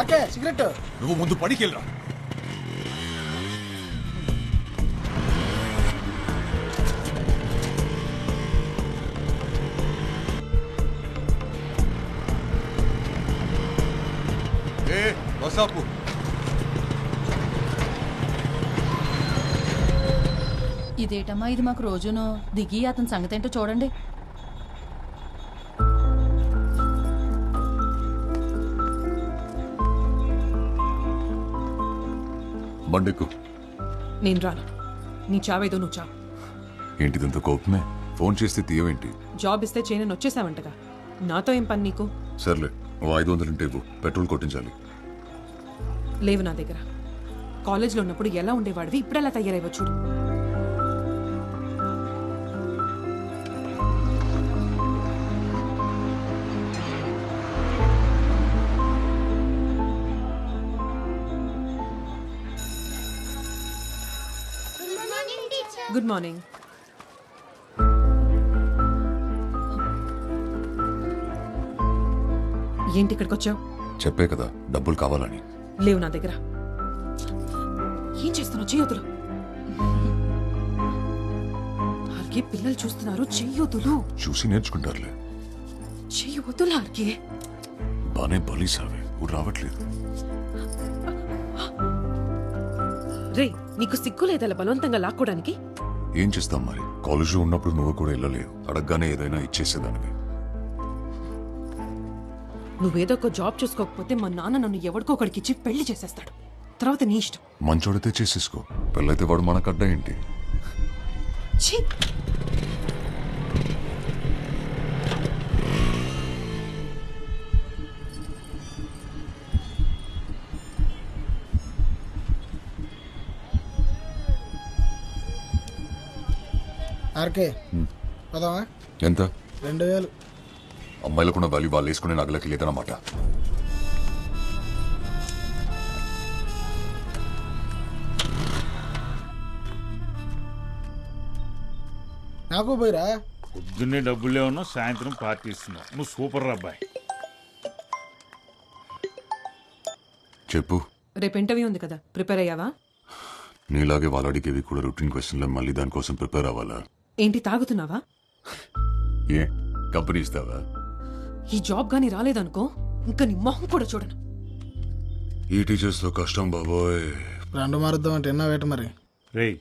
ఆకే cigarette. నువ్వు ముందు పడికెళ్ళరా. వసాపు ఇదేటమ్మా ఇది మాకు రోజును దిగి అతని సంగతి ఏంటో చూడండి. బండెక్కు. నేను రాను. నీ చావేదో నువ్వు చావు. ఏంటిదంత కోపమే? ఫోన్ చేస్తే తీయవేంటి? జాబ్ ఇస్తే చేయనని వచ్చేసావంటగా. నాతో ఏం పని నీకు? సర్లే, ఓ 500 ఉంటే ఇవ్వు, పెట్రోల్ కొట్టించాలి. లేవు నా దగ్గర. కాలేజ్లో ఉన్నప్పుడు ఎలా ఉండేవాడివి, ఇప్పుడు ఎలా తయారైవ చూడు. Good morning. ఏంటి ఇక్కడికి వచ్చావు? చెప్పే కదా డబ్బులు కావాలని. లేవు నా దగ్గర. ఏం చేస్తున్నావు? చెయ్యొద్దులు. ఆర్కే పిల్లలు చూస్తున్నారు. చెయ్యొద్దులు. చూసి నేర్చుకుంటారులే. చెయ్యొద్దులు ఆర్కే. బానే బలీసావే, ఊరు రావట్లేదు. రే, నీకు సిగ్గు లేదలా బలవంతంగా లాక్కోడానికి? ఏం చేస్తాం మరి, కాలేజీలో ఉన్నప్పుడు నువ్వు కూడా వెళ్ళలేవు. అడగగానే ఏదైనా ఇచ్చేసేదానివి. నువ్వేదో ఒక జాబ్ చూసుకోకపోతే మా నాన్న నన్ను ఎవరికో ఒకడికి ఇచ్చి పెళ్లి చేసేస్తాడు. తర్వాత నీ ఇష్టం. మంచోడితే చేసేసుకో, పెళ్ళైతే వాడు మనకడ్డ ఏంటి? ఛీ! ఆర్కే పదవా? ఎంత? 2000. అమ్మాయిలకున్న వాల్యూ వాళ్ళు వేసుకునే నగలకి లేదన్నమాట. నాకు పోయిరా. పొద్దున్నే డబ్బులే ఉన్నా, సాయంత్రం పార్టీ ఇస్తున్నావు. నువ్వు సూపర్ అబ్బాయి. చెప్పు. రేపు ఇంటర్వ్యూ ఉంది కదా, ప్రిపేర్ అయ్యావా? నీలాగే వాళ్ళు అడిగేవి కూడా రొటీన్ క్వశ్చన్లో మళ్ళీ దానికోసం ప్రిపేర్ అవ్వాలా? ఏంటి తాగుతున్నావా? ఏ కంపెనీ ఇస్తావా? ఈ జాబ్ గానీ రాలేదనుకో, ఇంకా నీ మొహం కూడా చూడను. ఈ టీచర్స్ తో కష్టం బాబోయ్. రెండు మారుద్దాం అంటే ఎన్నో వేట మరి. రేయ్,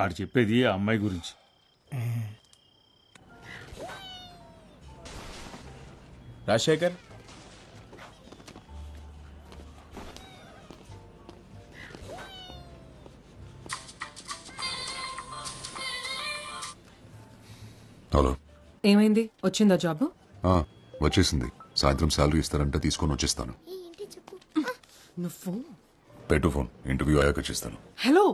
ఆడు చెప్పేది ఆ అమ్మాయి గురించి. రాజశేఖర్, హలో. ఏమైంది? వచ్చిందా జాబ్? వచ్చేసింది. సాయంత్రం శాలరీ ఇస్తారంటే తీసుకొని వచ్చేస్తాను. నువ్వు పెట్టు ఫోన్, ఇంటర్వ్యూ అయ్యాక చేస్తాను. హలో.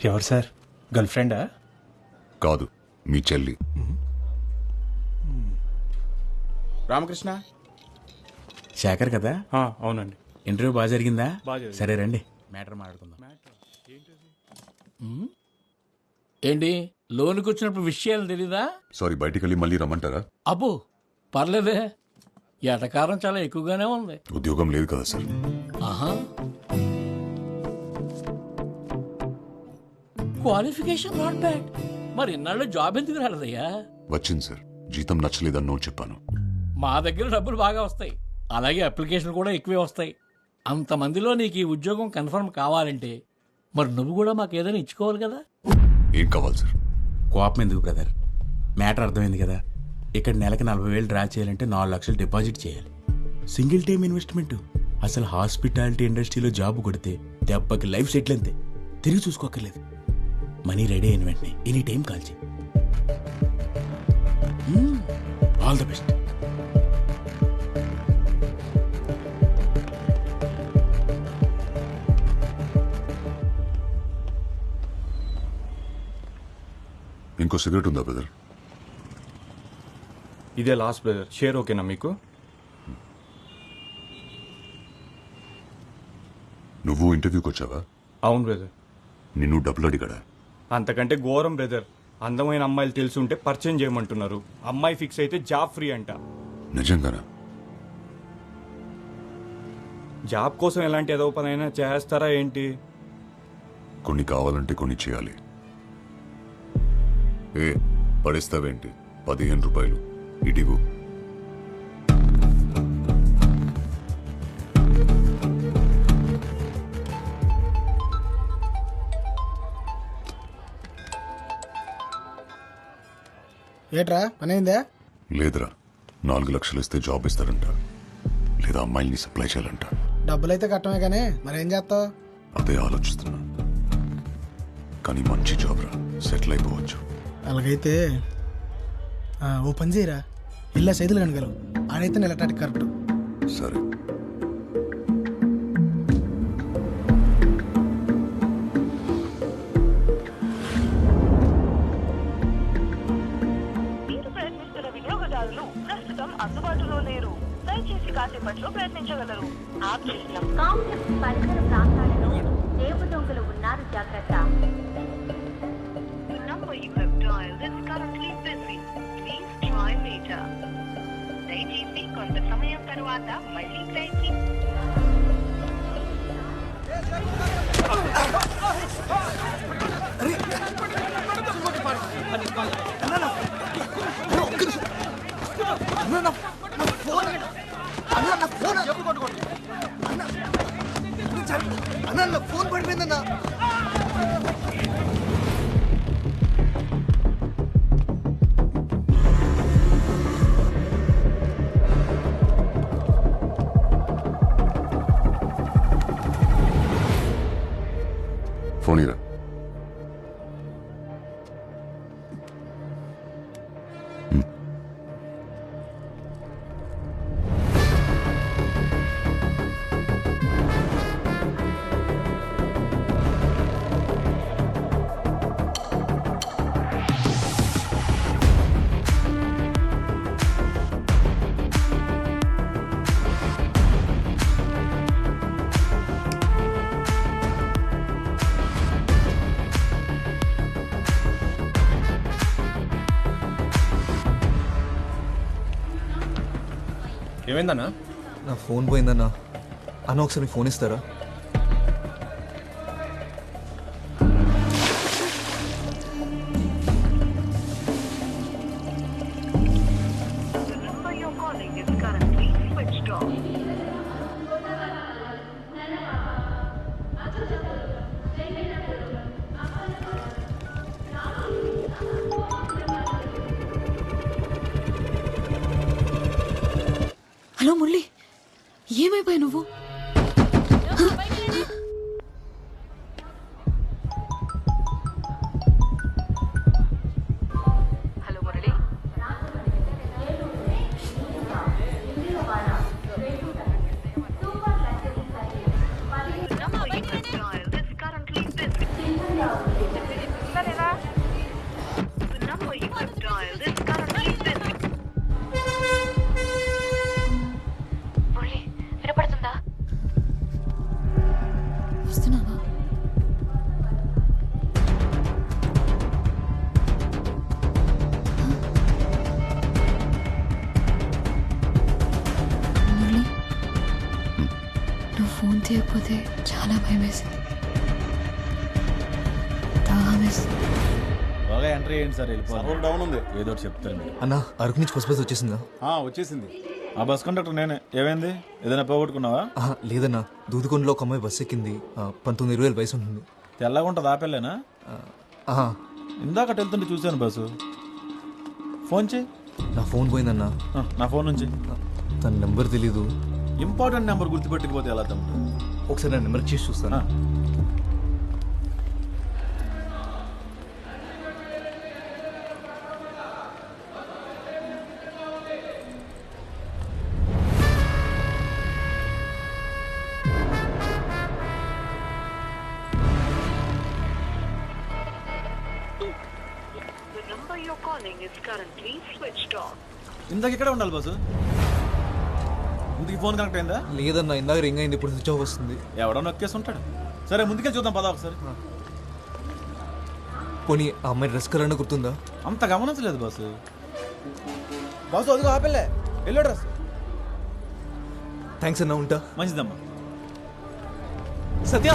ఎవరు సార్? గర్ల్ ఫ్రెండా? కాదు, మీ చెల్లి. రామకృష్ణ శేఖర్ కదా? అవునండి. ఇంటర్వ్యూ బాగా జరిగిందా? సరే రండి, మ్యాటర్ మాట్లాడుకుందాం. ఏంటి, లోనికి వచ్చినప్పుడు విషయాలు తెలీదా? సారీ, బయటికి వెళ్ళి మళ్ళీ రమ్మంటారా? అబ్బో పర్లేదే, ఎటకారం చాలా ఎక్కువగానే ఉంది. ఉద్యోగం లేదు కదా సార్. ఆహా, క్వాలిఫికేషన్ నాట్ బ్యాడ్. మరి ఇన్నాళ్ళు జాబ్ ఎందుకు రాలేదయ్యా? వచ్చింది సార్, జీతం నచ్చలేదని నో చెప్పాను. మా దగ్గర డబ్బులు బాగా వస్తాయి, అలాగే అప్లికేషన్లు కూడా ఎక్కువే వస్తాయి. అంతమందిలో నీకు ఈ ఉద్యోగం కన్ఫర్మ్ కావాలంటే మరి నువ్వు కూడా మాకు ఏదైనా ఇచ్చుకోవాలి కదా. ఏం కావాలి సార్? కోపం ఎందుకు బ్రదర్, మ్యాటర్ అర్థమైంది కదా. ఇక్కడ నెలకి 40,000 డ్రా చేయాలంటే 4 లక్షలు డిపాజిట్ చేయాలి. Single time investment. అసలు హాస్పిటాలిటీ ఇండస్ట్రీలో జాబ్ కొడితే దెబ్బకి లైఫ్ సెటిల్ అంతే, తిరిగి చూసుకోక్కర్లేదు. మనీ రెడీ అయిన వెంటనే ఎనీ టైం కాల్ చేయి. All the best. ఇంకో సిగరెట్ ఉందా బ్రదర్? ఇదే లాస్ట్ బ్రదర్, షేర్ ఓకేనా మీకు? నువ్వు ఇంటర్వ్యూకి వచ్చావా? అవును బ్రదర్. నిన్ను డబ్బులు అడిగాడా? అంతకంటే ఘోరం బ్రదర్. అందమైన అమ్మాయిలు తెలిసి ఉంటే పరిచయం చేయమంటున్నారు. అమ్మాయి ఫిక్స్ అయితే జాబ్ ఫ్రీ అంట. నిజంగానా? జాబ్ కోసం ఎలాంటి ఏదో పనైనా చేస్తారా ఏంటి? కొన్ని కావాలంటే కొన్ని చేయాలి. ఏ పడిస్తావేంటి? 15 రూపాయలు ఇటివు. ఏట్రా పని అయిందా? లేదురా, 4 లక్షలు ఇస్తే జాబ్ ఇస్తారంట, లేదా అమ్మాయిల్ని సప్లై చేయాలంట. డబ్బులైతే కట్టమే కానీ మరేం చేస్తావు? అదే ఆలోచిస్తున్నా. కానీ మంచి జాబ్ రా, సెటిల్ అయిపోవచ్చు. అలాగైతే ఓ పని చేయరా, ఇల్లా సైదులు కనగలవు. ఆడైతే నెలటాటికి కరెక్ట్. సరే. మీరు ప్రయత్నిస్తున్న వినియోగదారులు ప్రస్తుతం అందుబాటులో లేరు. దయచేసి కాసేపట్లో ప్రయత్నించగలరు. ఆప్ చేసిన కాంప్లెక్స్ పరిసర ప్రాంతాలలో దేవు దొంగలు ఉన్నారు, జాగ్రత్త. The number you have dialed is currently busy. Please try later. దయచేసి కొంత సమయం తర్వాత మళ్ళీ ప్రయత్నించండి. ఫోన్ పడిపోయిందన్నా. ఫోన్ ఇరా. ఏమైందన్నా? నా ఫోన్ పోయిందన్నా. అన్న ఒకసారి మీ ఫోన్ ఇస్తారా? The number you're calling is currently switched off. Hello Murali, ఏమైపోయావు నువ్వు? Hello Murali. The number you have dialed is currently busy. The number you have dialed is currently busy. Murali, వినపడుతుందా? వస్తున్నావా? మురళి, నువ్వు ఫోన్ తీయకపోతే చాలా భయం వేసింది. దాహం వేసింది. బాగా ఎంట్రీ ఏంటి సార్? వెళ్ళిపోవాలి. డౌన్ ఉంది, ఏదో ఒకటి చెప్తారు మీరు. అన్న అరకు నుంచి బస్ వచ్చేసిందా? వచ్చేసింది. ఆ బస్ కండక్టర్ నేనే. ఏమైంది? ఏదైనా పోగొట్టుకున్నావా? లేదన్నా, దూదుకొండలో ఒక అమ్మాయి బస్ ఎక్కింది. 19-20 వయసు ఉంటుంది. తెల్లగా ఉంటుంది, ఆపెళ్ళేనా? ఇందాక వెళ్తుంటే చూశాను బస్సు. ఫోన్ చేయి. నా ఫోన్ పోయిందన్నా. నా ఫోన్ నుంచి. తన నెంబర్ తెలీదు. ఇంపార్టెంట్ నెంబర్ గుర్తుపెట్టకపోతే ఎలా తమ్ముడు? ఒకసారి నా నెంబర్ చేసి చూస్తాను. The number you're calling is currently switched off. ఇందాక ఇక్కడే ఉండాలి బస్సు. ఇందుకు ఫోన్ కనెక్ట్ అయిందా? లేదన్నా, ఇందాక రింగ్ అయింది, ఇప్పుడు స్విచ్ ఆఫ్ వస్తుంది. ఎవడో నొక్కేసి ఉంటాడు. సరే ముందుకెళ్ళి చూద్దాం పదా ఒకసారి. పోనీ ఆ అమ్మాయి డ్రెస్ కలర్ అన్న గుర్తుందా? అంత గమనించలేదు బాసు. బాసు అదిగో ఆపెళ్ళే ఎల్లో డ్రెస్. థ్యాంక్స్ అన్న, ఉంటా. మంచిదమ్మా. సత్య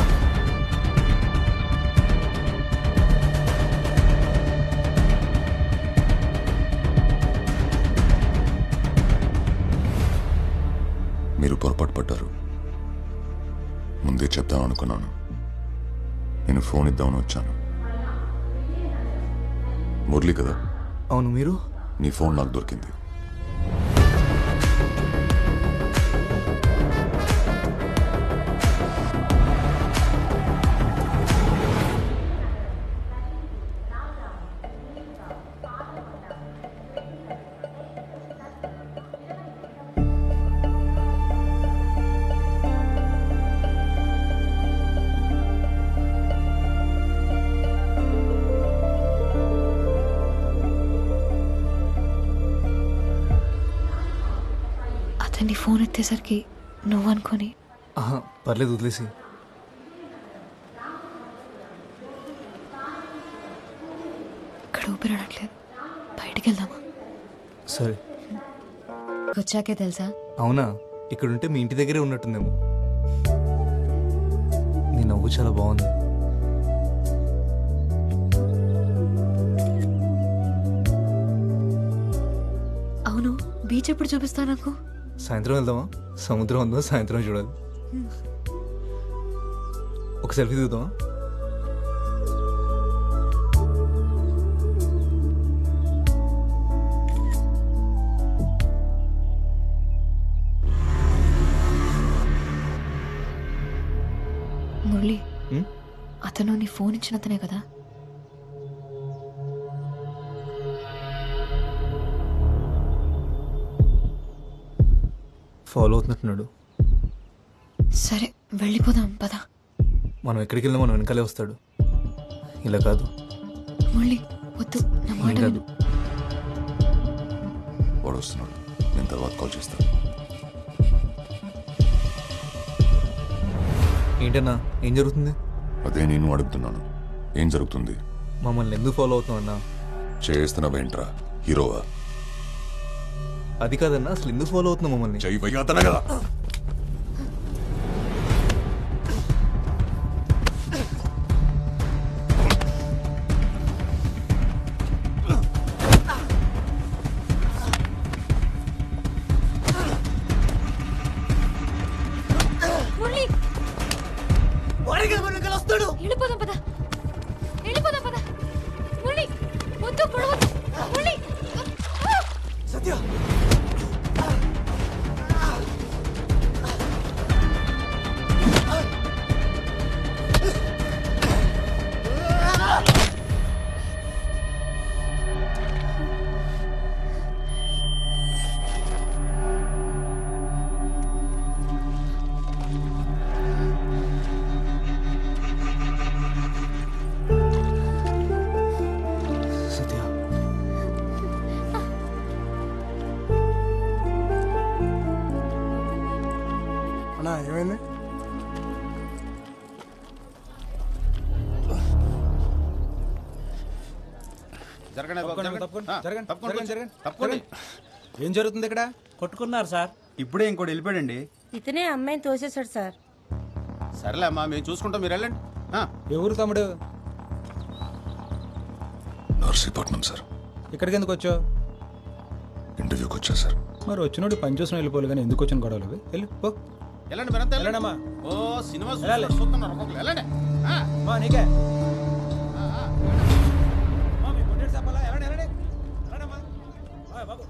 మీరు పొరపాటు పడ్డారు. ముందే చెప్దాం అనుకున్నాను. నేను ఫోన్ ఇద్దామని వచ్చాను. మురళి కదా? అవును, మీరు? నీ ఫోన్ నాకు దొరికింది. అతన్ని ఫోన్ ఎత్తేసరికి నువ్వు అనుకొని. ఆహా, పర్లేదు, వదిలేసి. ఇక్కడ ఊపిరాడట్లేదు, బయటికి వెళ్దామా? సరే. వచ్చాకే తెలుసా? అవునా? ఇక్కడుంటే మీ ఇంటి దగ్గరే ఉన్నట్టుందేమో. నీ నవ్వు చాలా బాగుంది. అవును, బీచ్ ఎప్పుడు చూపిస్తా నాకు? సాయంత్రం వెళ్దామా? సముద్రం ఉందో సాయంత్రం చూడాలి. ఒక సెల్ఫీ దిగుదామా? మురళి, అతను నీ ఫోన్ ఇచ్చిన అతనే కదా? ఫాలో అవుతున్నట్టున్నాడు. సరే, వెళ్ళిపోదాం పద. మనం ఎక్కడికి వెళ్ళినా మనం వెనకాలే వస్తాడు. ఇలా కాదు. మురళి వద్దు, నా మాట ఏం కాదు. విను. వాడు వస్తున్నాడు. నేను తర్వాత కాల్ చేస్తాను. ఏంటన్నా, ఏం జరుగుతుంది? అదే నేను అడుగుతున్నాను. ఏం జరుగుతుంది? మమ్మల్ని ఎందుకు ఫాలో అవుతున్నావు అన్నా? చేస్తున్నావేంట్రా? హీరోవా? అది కాదన్నా, అసలు ఎందుకు ఫాలో అవుతున్నావు మమ్మల్ని? చెయ్యి అతనే కదా. మురళి, వెళ్ళిపోదాం పద, వెళ్ళిపోదాం పద. మురళి వద్దు, పొడవద్దు. మురళి, సత్య, అన్నా ఏమైంది? ఏం జరుగుతుంది ఇక్కడ? కొట్టుకున్నారు సార్. ఇప్పుడే ఇంకోటి వెళ్ళిపోయాడండి. ఇతనే అమ్మాయిని తోసేశాడు సార్. సరేలే అమ్మా, మేము చూసుకుంటాం, మీరు వెళ్ళండి. ఎవరు తమ్ముడు? నర్సీపట్నం సార్. ఇక్కడికి ఎందుకు వచ్చావు? ఇంటర్వ్యూకి వచ్చా సార్. మరి వచ్చినోడు పని చూసిన వెళ్ళిపోవాలి కానీ ఎందుకు వచ్చిన గొడవలు? వెళ్ళి పో. వెళ్ళండి మీరంతా వెళ్ళండమ్మా. ఓ సినిమా చూస్తున్నారు ఒక్కొక్కరు. వెళ్ళండి. మా నీకే మా మీ కొట్టేడు చెప్పాలా? వెళ్ళండి వెళ్ళండి వెళ్ళండమ్మా. బాబు